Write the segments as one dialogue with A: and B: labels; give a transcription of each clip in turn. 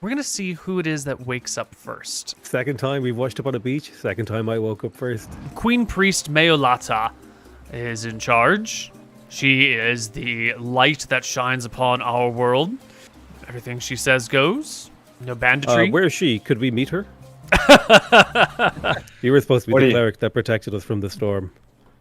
A: We're going to see who it is that wakes up first.
B: Second time we've washed up on a beach. Second time I woke up first.
A: Queen Priest Meolata is in charge. She is the light that shines upon our world. Everything she says goes. No banditry.
B: Where is she? Could we meet her? You were supposed to be the cleric that protected us from the storm.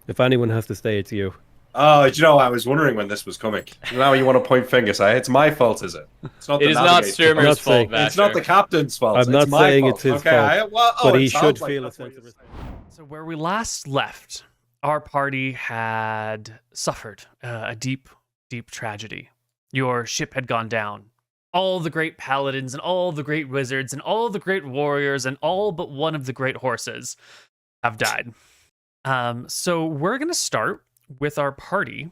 B: If anyone has to stay, it's you.
C: Oh, you know, I was wondering when this was coming. Now you want to point fingers. It's my fault, is it? It's not.
D: It is not Stürmer's fault, Vasher.
C: It's not the captain's fault.
B: I'm not saying it's his fault, but he should
C: like
B: feel a sense of respect.
A: So where we last left, our party had suffered a deep, deep tragedy. Your ship had gone down. All the great paladins and all the great wizards and all the great warriors and all but one of the great horses have died. So we're going to start with our party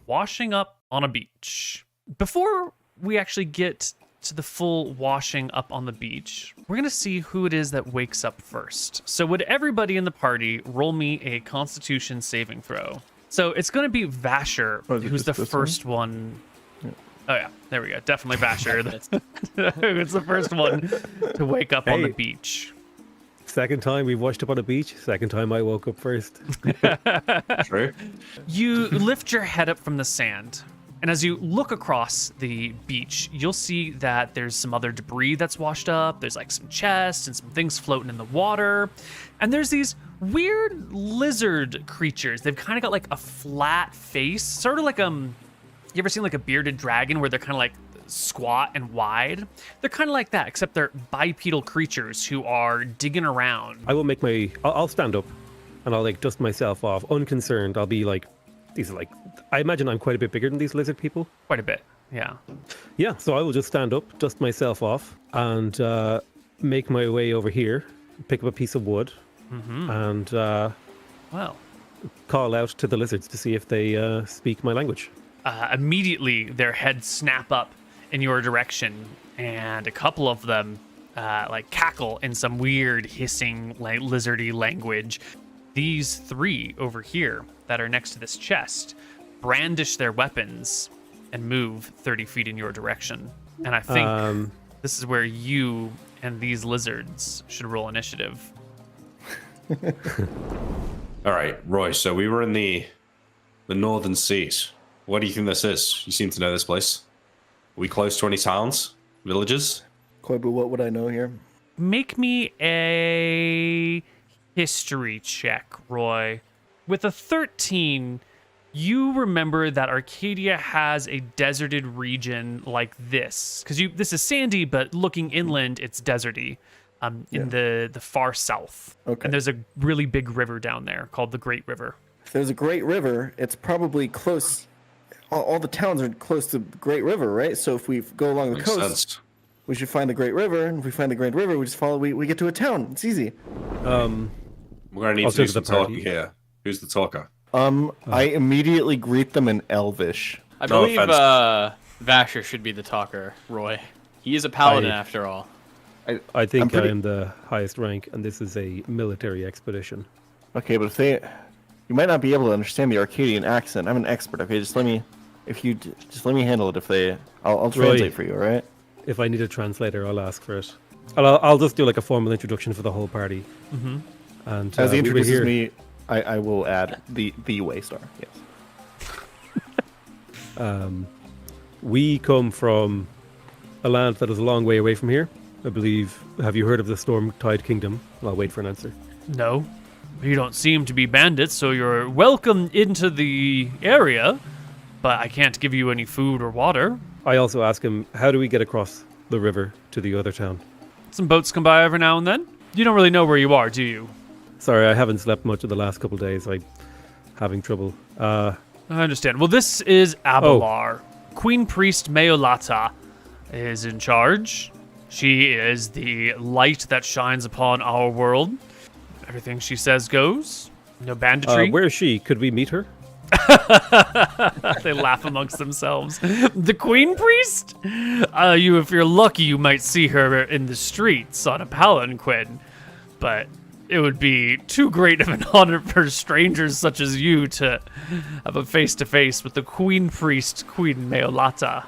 A: washing up on a beach. Before we actually get to the full washing up on the beach, we're going to see who it is that wakes up first. So would everybody in the party roll me a Constitution saving throw? So it's going to be Vasher, who's the first one. Oh yeah, there we go. Definitely Vasher. It's the first one to wake up on the beach.
B: Second time we've washed up on a beach. Second time I woke up first.
C: True.
A: You lift your head up from the sand, and as you look across the beach, you'll see that there's some other debris that's washed up. There's like some chests and some things floating in the water. And there's these weird lizard creatures. They've kind of got like a flat face, sort of like you ever seen like a bearded dragon where they're kind of like squat and wide? They're kind of like that, except they're bipedal creatures who are digging around.
B: I will make I'll stand up and I'll like dust myself off, unconcerned. I'll be like, these are like, I imagine I'm quite a bit bigger than these lizard people.
A: Quite a bit, yeah.
B: Yeah, so I will just stand up, dust myself off, and make my way over here, pick up a piece of wood, and
A: Well,
B: call out to the lizards to see if they speak my language.
A: immediately their heads snap up in your direction, and a couple of them like cackle in some weird hissing lizardy language. These three over here that are next to this chest brandish their weapons and move 30 feet in your direction. And I think this is where you and these lizards should roll initiative.
C: All right, Roy. So we were in the northern seas. What do you think this is? You seem to know this place. Are we close to any towns, villages?
E: Koibu, what would I know here?
A: Make me a history check, Roy. With a 13, you remember that Arcadia has a deserted region like this. Because this is sandy, but looking inland, it's deserty in the far south.
E: Okay.
A: And there's a really big river down there called the Great River.
E: If there's a great river, it's probably close. All the towns are close to the Great River, right? So if we go along the
C: Makes
E: coast,
C: sense.
E: we should find the Great River. And if we find the Great River, we just follow. We get to a town. It's easy.
C: We're gonna need
B: I'll
C: to do
B: take
C: some
B: the party.
C: talking here. Who's the talker?
E: I immediately greet them in Elvish.
D: I
C: No
D: believe Vasher should be the talker, Roy. He is a paladin after all.
B: I think
E: pretty-
B: I am the highest rank, and this is a military expedition.
E: Okay, but you might not be able to understand the Arcadian accent. I'm an expert. Okay, just let me handle it. I'll translate for you. All right.
B: If I need a translator, I'll ask for it. I'll just do like a formal introduction for the whole party.
A: Mm-hmm.
B: And
E: As he
B: we were
E: introduces
B: here-
E: me, I will add the Waystar. Yes.
B: We come from a land that is a long way away from here. I believe. Have you heard of the Storm Tide Kingdom? I'll wait for an answer.
A: No, you don't seem to be bandits, so you're welcome into the area, but I can't give you any food or water.
B: I also ask him, how do we get across the river to the other town?
A: Some boats come by every now and then. You don't really know where you are, do you?
B: Sorry, I haven't slept much in the last couple of days. I'm having trouble.
A: I understand. Well, this is Abelar. Queen Priest Meolata is in charge. She is the light that shines upon our world. Everything she says goes. No banditry.
B: Where is she? Could we meet her?
A: They laugh amongst themselves. The Queen Priest? If you're lucky, you might see her in the streets on a palanquin. But it would be too great of an honor for strangers such as you to have a face-to-face with the Queen Priest, Queen Meolata.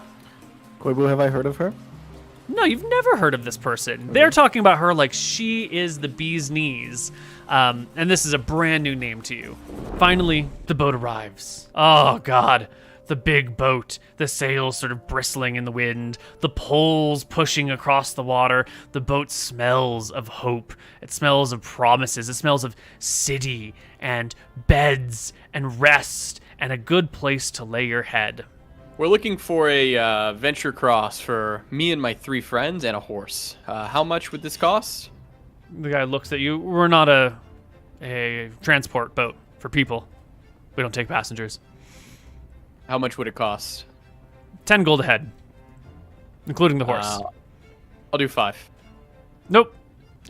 E: Koibu, have I heard of her?
A: No, you've never heard of this person. They're talking about her like she is the bee's knees. And this is a brand new name to you. Finally, the boat arrives. Oh, God. The big boat, the sails sort of bristling in the wind, the poles pushing across the water. The boat smells of hope. It smells of promises. It smells of city and beds and rest and a good place to lay your head.
D: We're looking for a venture cross for me and my 3 friends and a horse. How much would this cost?
A: The guy looks at you. We're not a transport boat for people. We don't take passengers.
D: How much would it cost?
A: 10 gold a head, including the horse.
D: I'll do 5.
A: Nope.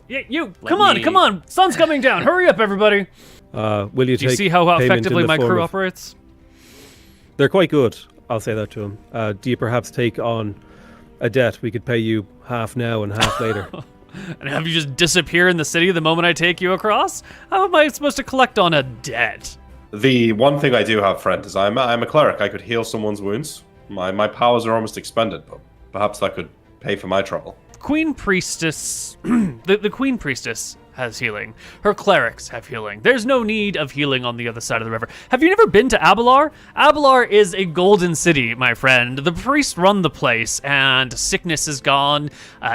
A: Yeah, you.
D: Let
A: Come on,
D: me-
A: come on. Sun's coming down. Hurry up, everybody.
B: Will you
A: Do you
B: take
A: see how
B: payment in
A: effectively
B: the
A: my
B: form
A: crew
B: of-
A: operates?
B: They're quite good. I'll say that to him. Do you perhaps take on a debt? We could pay you half now and half later.
A: And have you just disappear in the city the moment I take you across? How am I supposed to collect on a debt?
C: The one thing I do have, friend, is I'm a cleric. I could heal someone's wounds. My powers are almost expended, but perhaps that could pay for my trouble.
A: Queen Priestess, the Queen Priestess has healing. Her clerics have healing. There's no need of healing on the other side of the river. Have you never been to Abelar? Abelar is a golden city, my friend. The priests run the place, and sickness is gone,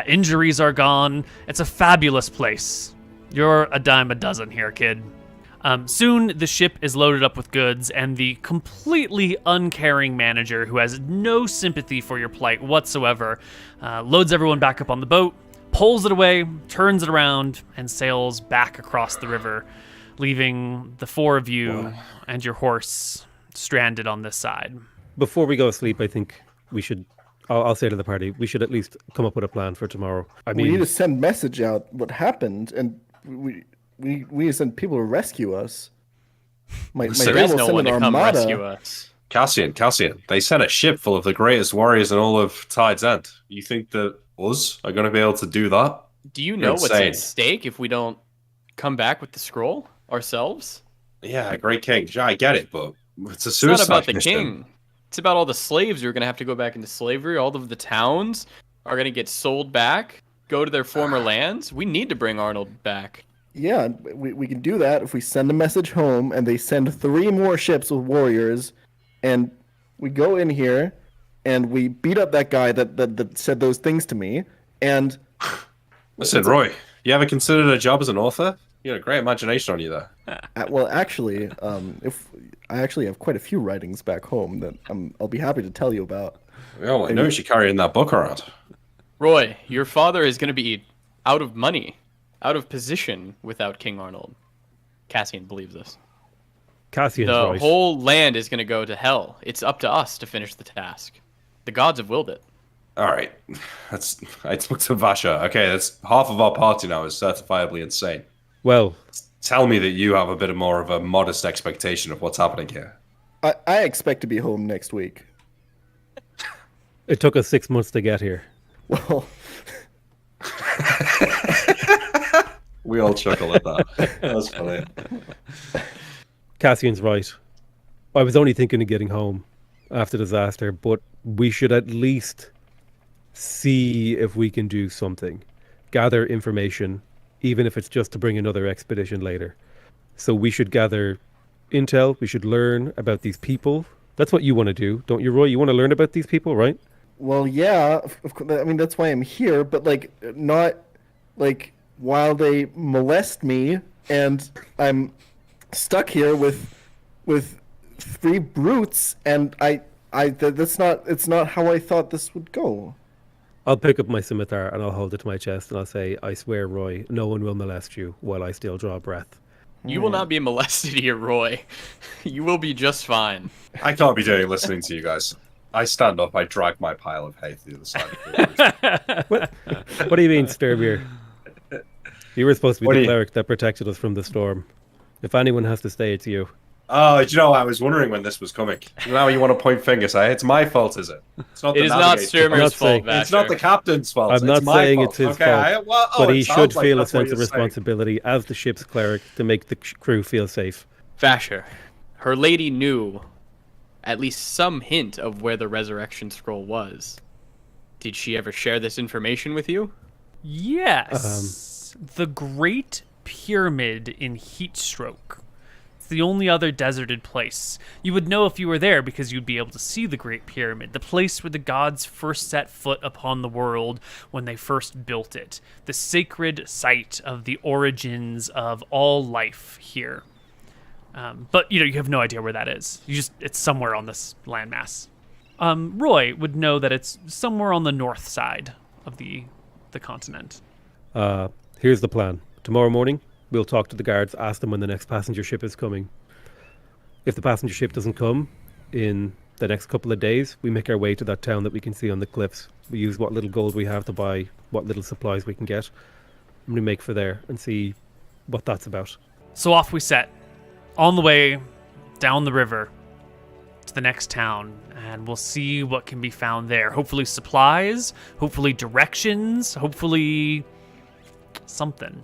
A: injuries are gone. It's a fabulous place. You're a dime a dozen here, kid. Soon, the ship is loaded up with goods, and the completely uncaring manager, who has no sympathy for your plight whatsoever, loads everyone back up on the boat, pulls it away, turns it around, and sails back across the river, leaving the 4 of you and your horse stranded on this side.
B: Before we go to sleep, I think we should. I'll say to the party, we should at least come up with a plan for tomorrow. I
E: We
B: mean,
E: need to send message out what happened, and we need to send people to rescue us. My
C: There
D: There
E: dad
D: is
E: will
D: no
E: send
D: one
E: an
D: to come
E: armada.
D: rescue us.
C: Cassian, they sent a ship full of the greatest warriors in all of Tide's End. You think that us are going to be able to do that?
D: Do you know what's
C: Insane.
D: at stake if we don't come back with the scroll ourselves?
C: Yeah, great king. Yeah, I get it, but it's a
D: It's
C: suicide
D: not about the
C: mission.
D: king. It's about all the slaves who are going to have to go back into slavery. All of the towns are going to get sold back, go to their former lands. We need to bring Arnold back.
E: Yeah, we can do that if we send a message home and they send 3 more ships with warriors, and we go in here and we beat up that guy that said those things to me. And
C: Listen, Roy, you ever considered a job as an author? You had a great imagination on you there.
E: well, actually, if I actually have quite a few writings back home that I'll be happy to tell you about.
C: Well, I know you're carrying that book around.
D: Roy, your father is going to be out of money, out of position without King Arnold. Cassian believes this.
B: Cassian's
D: The
B: right.
D: whole land is going to go to hell. It's up to us to finish the task. The gods have willed it.
C: All right, I took to Vasha. Okay, that's half of our party now is certifiably insane.
B: Well,
C: Tell me that you have a bit more of a modest expectation of what's happening here.
E: I expect to be home next week.
B: it took us 6 months to get here.
E: Well,
C: We all chuckle at that. That's funny.
B: Cassian's right. I was only thinking of getting home after disaster, but we should at least see if we can do something. Gather information, even if it's just to bring another expedition later. So we should gather intel, we should learn about these people. That's what you want to do, don't you, Roy? You want to learn about these people, right?
E: well, yeah. Of course, I mean, that's why I'm here. But like, not like while they molest me and I'm stuck here with 3 brutes, and that's not. It's not how I thought this would go.
B: I'll pick up my scimitar and I'll hold it to my chest and I'll say, I swear, Roy, no one will molest you while I still draw breath.
D: You will not be molested here, Roy. You will be just fine.
C: I can't be doing listening to you guys. I stand up, I drag my pile of hay through the side of the room.
B: What do you mean, Sturbeer? You were supposed to
C: What
B: be
C: do
B: the
C: you-
B: cleric that protected us from the storm. If anyone has to stay, it's you.
C: Oh, do you know, I was wondering when this was coming. Now you want to point fingers, eh? It's my fault, is it? It's not
D: It
C: the
D: is not
C: navigator's
B: I'm not
D: Sturmer's fault,
B: saying-
D: Vasher.
C: It's not the captain's fault.
B: I'm not
C: it's my
B: saying
C: fault.
B: it's his
C: Okay,
B: fault,
C: but
B: but he should feel a
C: that's what
B: sense of
C: you're saying.
B: responsibility as the ship's cleric to make the crew feel safe.
D: Vasher, her lady knew at least some hint of where the resurrection scroll was. Did she ever share this information with you?
A: Yes. The Great Pyramid in Heatstroke. It's the only other deserted place. You would know if you were there because you'd be able to see the Great Pyramid, the place where the gods first set foot upon the world when they first built it. The sacred site of the origins of all life here. But, you have no idea where that is. It's somewhere on this landmass. Roy would know that it's somewhere on the north side of the continent.
B: Here's the plan. Tomorrow morning, we'll talk to the guards, ask them when the next passenger ship is coming. If the passenger ship doesn't come in the next couple of days, we make our way to that town that we can see on the cliffs. We use what little gold we have to buy what little supplies we can get. And we make for there and see what that's about.
A: So off we set, on the way down the river to the next town, and we'll see what can be found there. Hopefully supplies, hopefully directions, hopefully something.